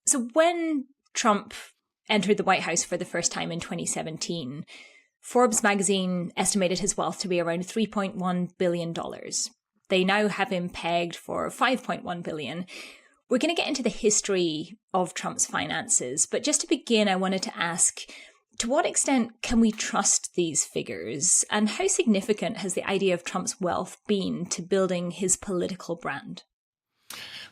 So when Trump entered the White House for the first time in 2017, Forbes magazine estimated his wealth to be around $3.1 billion. They now have him pegged for $5.1 billion. We're going to get into the history of Trump's finances, but just to begin, I wanted to ask, to what extent can we trust these figures? And how significant has the idea of Trump's wealth been to building his political brand?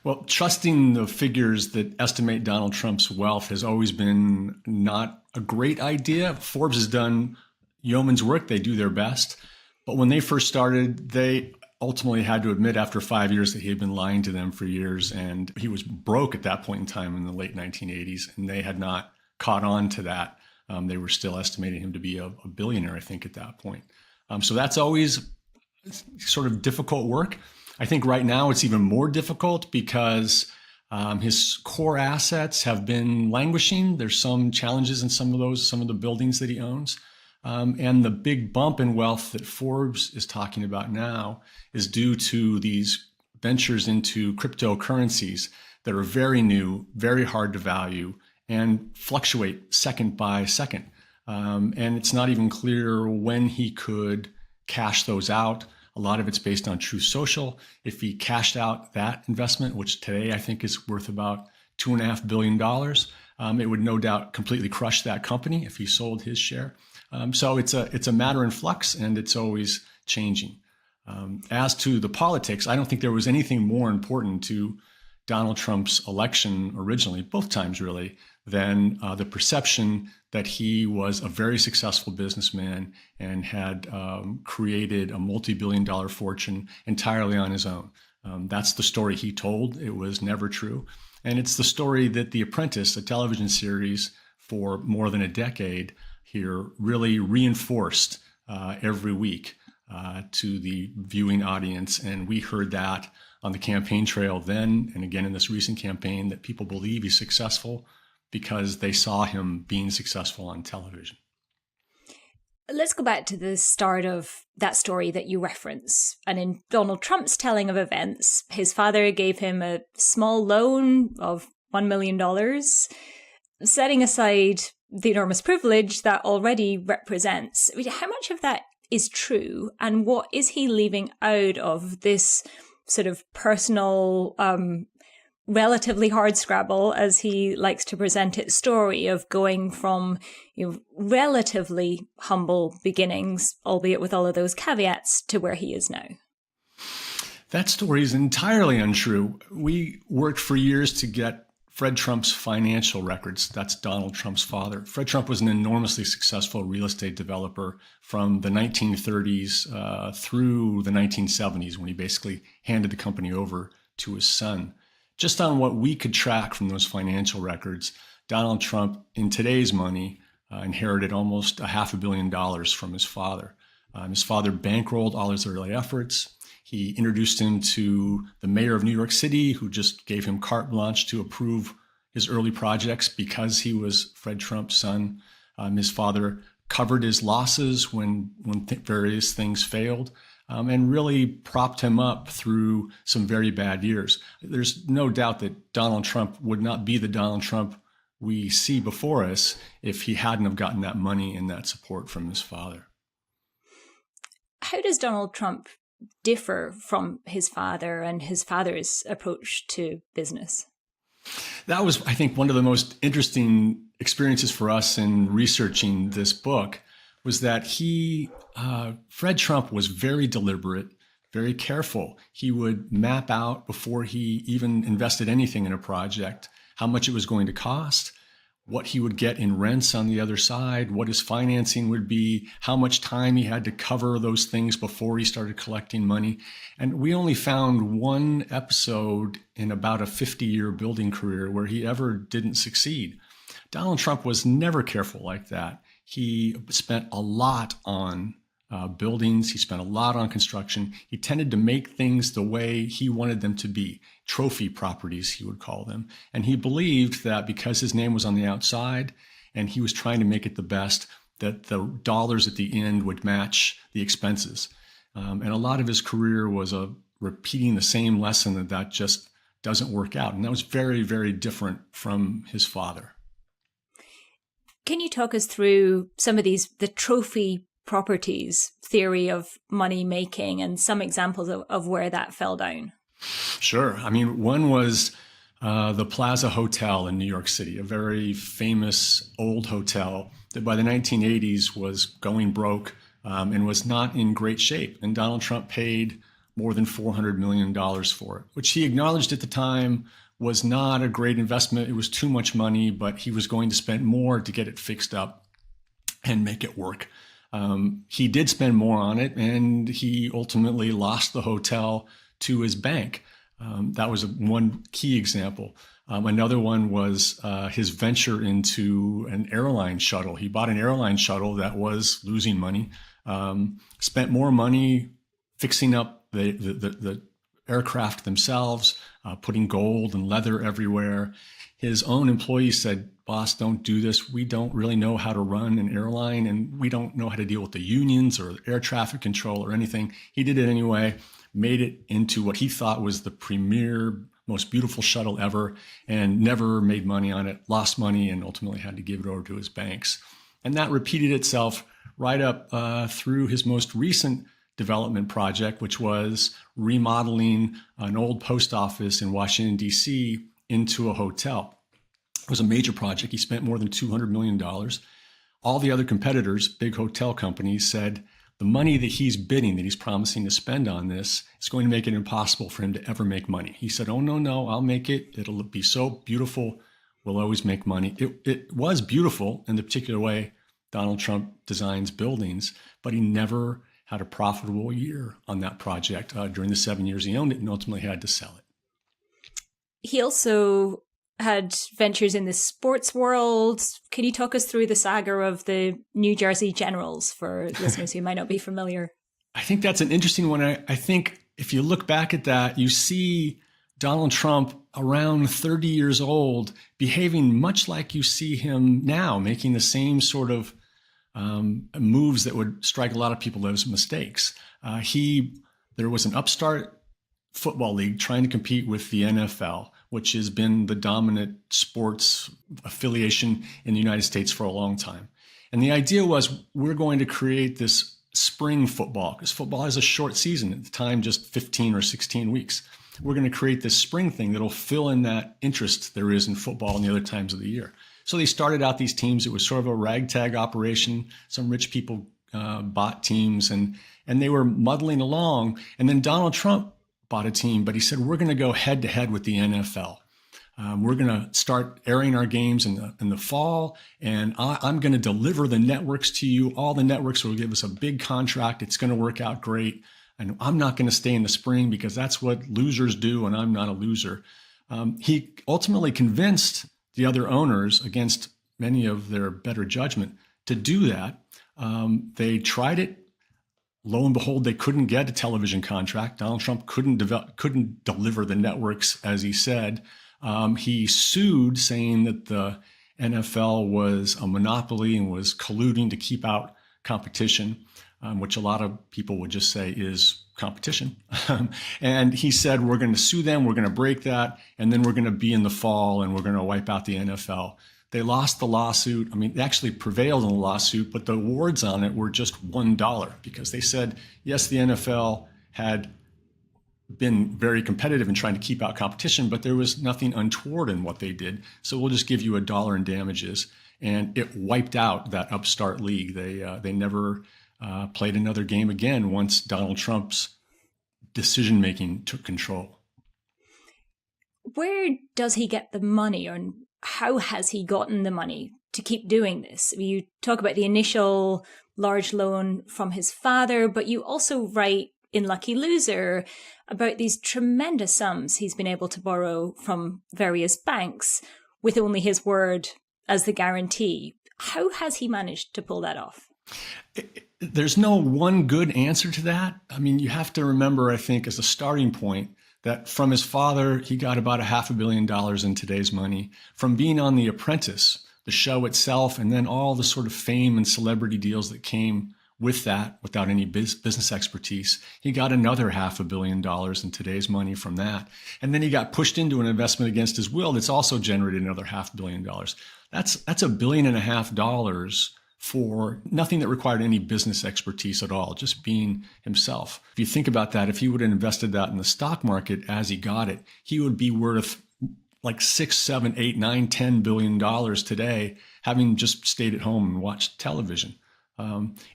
Well, trusting the figures that estimate Donald Trump's wealth has always been not a great idea. Forbes has done yeoman's work. They do their best. But when they first started, they ultimately had to admit after 5 years that he had been lying to them for years. And he was broke at that point in time in the late 1980s. And they had not caught on to that. They were still estimating him to be a billionaire, I think, at that point. So that's always sort of difficult work. I think right now it's even more difficult because his core assets have been languishing. There's some challenges in some of the buildings that he owns. And the big bump in wealth that Forbes is talking about now is due to these ventures into cryptocurrencies that are very new, very hard to value, and fluctuate second by second. And it's not even clear when he could cash those out. A lot of it's based on True Social. If he cashed out that investment, which today I think is worth about $2.5 billion, it would no doubt completely crush that company if he sold his share. So it's a matter in flux, and it's always changing. As to the politics, I don't think there was anything more important to Donald Trump's election originally, both times really, than the perception that he was a very successful businessman and had created a multi-billion-dollar fortune entirely on his own. That's the story he told. It was never true. And it's the story that The Apprentice, a television series for more than a decade here, really reinforced every week to the viewing audience. And we heard that on the campaign trail then and again in this recent campaign, that people believe he's successful because they saw him being successful on television. Let's go back to the start of that story that you reference. And in Donald Trump's telling of events, his father gave him a small loan of $1 million, setting aside the enormous privilege that already represents. How much of that is true? And what is he leaving out of this sort of personal, relatively hard scrabble, as he likes to present it, story of going from relatively humble beginnings, albeit with all of those caveats, to where he is now? That story is entirely untrue. We worked for years to get Fred Trump's financial records. That's Donald Trump's father. Fred Trump was an enormously successful real estate developer from the 1930s through the 1970s, when he basically handed the company over to his son. Just on what we could track from those financial records, Donald Trump, in today's money, inherited almost $500 million from his father. His father bankrolled all his early efforts. He introduced him to the mayor of New York City, who just gave him carte blanche to approve his early projects because he was Fred Trump's son. His father covered his losses when various things failed, and really propped him up through some very bad years. There's no doubt that Donald Trump would not be the Donald Trump we see before us if he hadn't have gotten that money and that support from his father. How does Donald Trump differ from his father and his father's approach to business? That was, I think, one of the most interesting experiences for us in researching this book, was that Fred Trump was very deliberate, very careful. He would map out before he even invested anything in a project how much it was going to cost, what he would get in rents on the other side, what his financing would be, how much time he had to cover those things before he started collecting money. And we only found one episode in about a 50-year building career where he ever didn't succeed. Donald Trump was never careful like that. He spent a lot on buildings. He spent a lot on construction. He tended to make things the way he wanted them to be, trophy properties, he would call them. And he believed that because his name was on the outside and he was trying to make it the best, that the dollars at the end would match the expenses. And a lot of his career was repeating the same lesson that just doesn't work out. And that was very, very different from his father. Can you talk us through some of the trophy properties theory of money making and some examples of where that fell down? Sure. I mean, one was the Plaza Hotel in New York City, a very famous old hotel that by the 1980s was going broke and was not in great shape. And Donald Trump paid more than $400 million for it, which he acknowledged at the time was not a great investment. It was too much money, but he was going to spend more to get it fixed up and make it work. He did spend more on it, and he ultimately lost the hotel to his bank. That was one key example. Another one was his venture into an airline shuttle. He bought an airline shuttle that was losing money, spent more money fixing up the aircraft themselves, putting gold and leather everywhere. His own employees said, "Boss, don't do this. We don't really know how to run an airline, and we don't know how to deal with the unions or air traffic control or anything." He did it anyway, made it into what he thought was the premier, most beautiful shuttle ever, and never made money on it, lost money, and ultimately had to give it over to his banks. And that repeated itself right up through his most recent development project, which was remodeling an old post office in Washington, D.C. into a hotel. It was a major project. He spent more than $200 million. All the other competitors, big hotel companies, said the money that he's bidding, that he's promising to spend on this, is going to make it impossible for him to ever make money. He said, "Oh, no, I'll make it. It'll be so beautiful. We'll always make money." It was beautiful in the particular way Donald Trump designs buildings, but he never had a profitable year on that project during the 7 years he owned it, and ultimately had to sell it. He also had ventures in the sports world. Can you talk us through the saga of the New Jersey Generals for listeners who might not be familiar? I think that's an interesting one. I think if you look back at that, you see Donald Trump around 30 years old behaving much like you see him now, making the same sort of moves that would strike a lot of people as mistakes. There was an upstart football league trying to compete with the NFL, which has been the dominant sports affiliation in the United States for a long time. And the idea was, we're going to create this spring football, because football has a short season, at the time just 15 or 16 weeks. We're going to create this spring thing that'll fill in that interest there is in football and the other times of the year. So they started out these teams. It was sort of a ragtag operation. Some rich people bought teams, and they were muddling along. And then Donald Trump bought a team, but he said, "We're going to go head to head with the NFL. We're going to start airing our games in the fall, and I'm going to deliver the networks to you. All the networks will give us a big contract. It's going to work out great. And I'm not going to stay in the spring because that's what losers do, and I'm not a loser." He ultimately convinced the other owners, against many of their better judgment, to do that. They tried it. Lo and behold, they couldn't get a television contract. Donald Trump couldn't deliver the networks as he said. He sued, saying that the NFL was a monopoly and was colluding to keep out competition, which a lot of people would just say is competition. And he said, "We're going to sue them, we're going to break that, and then we're going to be in the fall and we're going to wipe out the NFL." They lost the lawsuit. I mean, they actually prevailed in the lawsuit, but the awards on it were just $1, because they said, yes, the NFL had been very competitive in trying to keep out competition, but there was nothing untoward in what they did. So we'll just give you $1 in damages. And it wiped out that upstart league. They never played another game again once Donald Trump's decision-making took control. Where does he get the money, and how has he gotten the money to keep doing this? You talk about the initial large loan from his father, but you also write in Lucky Loser about these tremendous sums he's been able to borrow from various banks with only his word as the guarantee. How has he managed to pull that off? There's no one good answer to that. I mean, you have to remember, I think, as a starting point, that from his father, he got about $500 million in today's money from being on The Apprentice, the show itself, and then all the sort of fame and celebrity deals that came with that, without any business expertise. He got another $500 million in today's money from that. And then he got pushed into an investment against his will that's also generated another $500 million. That's $1.5 billion for nothing that required any business expertise at all, just being himself. If you think about that, if he would have invested that in the stock market as he got it, he would be worth like $6, $7, $8, $9, $10 billion today, having just stayed at home and watched television.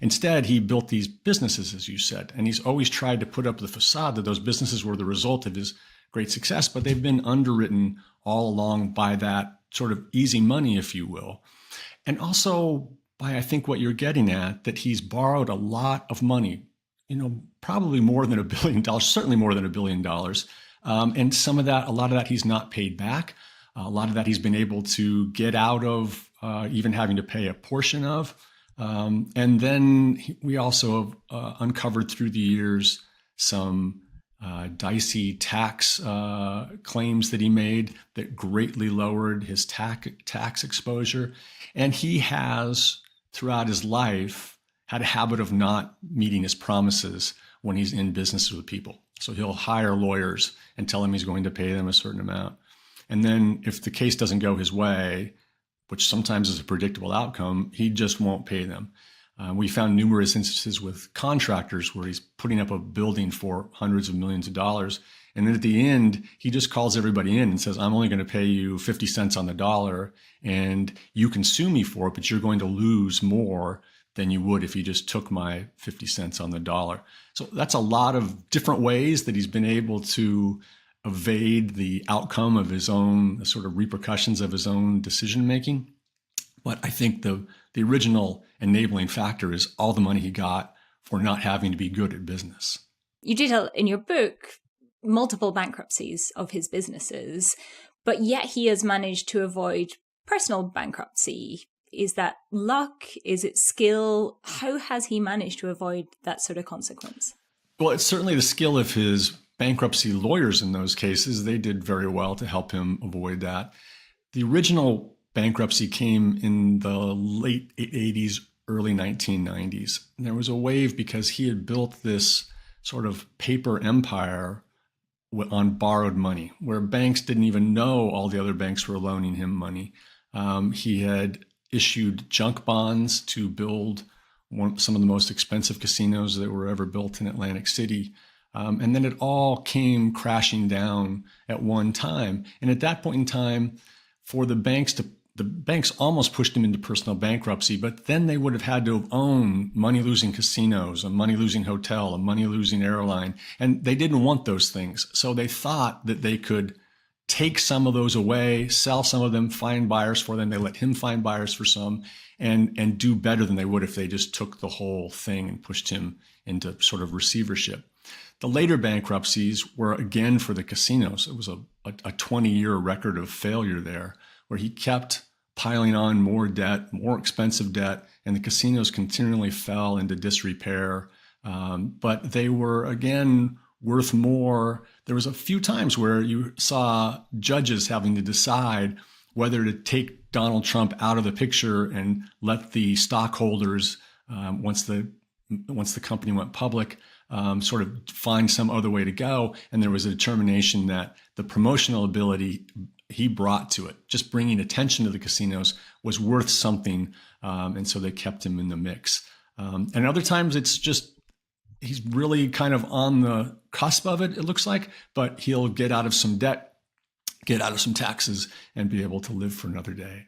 Instead, he built these businesses, as you said, and he's always tried to put up the facade that those businesses were the result of his great success, but they've been underwritten all along by that sort of easy money, if you will. And also by, I think, what you're getting at, that he's borrowed a lot of money, probably more than $1 billion, certainly more than $1 billion. And a lot of that he's not paid back. A lot of that he's been able to get out of, even having to pay a portion of. And then we also uncovered through the years some dicey tax claims that he made that greatly lowered his tax exposure. And he has, throughout his life, had a habit of not meeting his promises when he's in business with people. So he'll hire lawyers and tell them he's going to pay them a certain amount. And then if the case doesn't go his way, which sometimes is a predictable outcome, he just won't pay them. We found numerous instances with contractors where he's putting up a building for hundreds of millions of dollars. And then at the end, he just calls everybody in and says, I'm only going to pay you 50 cents on the dollar, and you can sue me for it, but you're going to lose more than you would if you just took my 50 cents on the dollar. So that's a lot of different ways that he's been able to evade the outcome of his own, the sort of repercussions of his own decision making. But I think the original enabling factor is all the money he got for not having to be good at business. You detail in your book multiple bankruptcies of his businesses, but yet he has managed to avoid personal bankruptcy. Is that luck? Is it skill? How has he managed to avoid that sort of consequence? Well, it's certainly the skill of his bankruptcy lawyers in those cases. They did very well to help him avoid that. The original bankruptcy came in the late 80s, early 1990s. And there was a wave because he had built this sort of paper empire on borrowed money, where banks didn't even know all the other banks were loaning him money. He had issued junk bonds to build some of the most expensive casinos that were ever built in Atlantic City. And then it all came crashing down at one time. And at that point in time, for the banks almost pushed him into personal bankruptcy, but then they would have had to own money-losing casinos, a money-losing hotel, a money-losing airline. And they didn't want those things. So they thought that they could take some of those away, sell some of them, find buyers for them. They let him find buyers for some and do better than they would if they just took the whole thing and pushed him into sort of receivership. The later bankruptcies were again for the casinos. It was a 20-year record of failure there, where he kept piling on more debt, more expensive debt, and the casinos continually fell into disrepair. But they were, again, worth more. There was a few times where you saw judges having to decide whether to take Donald Trump out of the picture and let the stockholders, once the company went public, sort of find some other way to go. And there was a determination that the promotional ability he brought to it, just bringing attention to the casinos, was worth something. And so they kept him in the mix. And other times it's just, he's really kind of on the cusp of it, it looks like, but he'll get out of some debt, get out of some taxes, and be able to live for another day.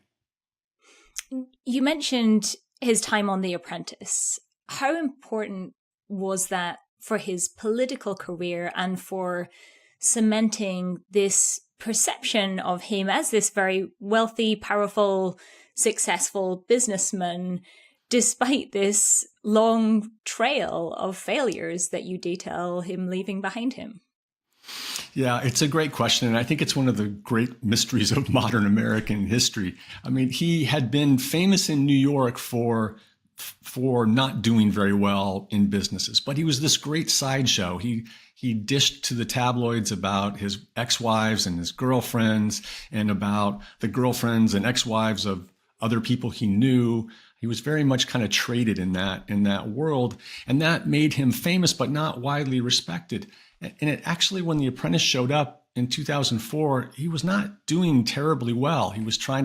You mentioned his time on The Apprentice. How important was that for his political career and for cementing this perception of him as this very wealthy, powerful, successful businessman, despite this long trail of failures that you detail him leaving behind him? Yeah, it's a great question. And I think it's one of the great mysteries of modern American history. I mean, he had been famous in New York for not doing very well in businesses, but he was this great sideshow. He dished to the tabloids about his ex-wives and his girlfriends, and about the girlfriends and ex-wives of other people he knew. He was very much kind of traded in that world, and that made him famous but not widely respected. And it actually, when The Apprentice showed up in 2004, he was not doing terribly well. He was trying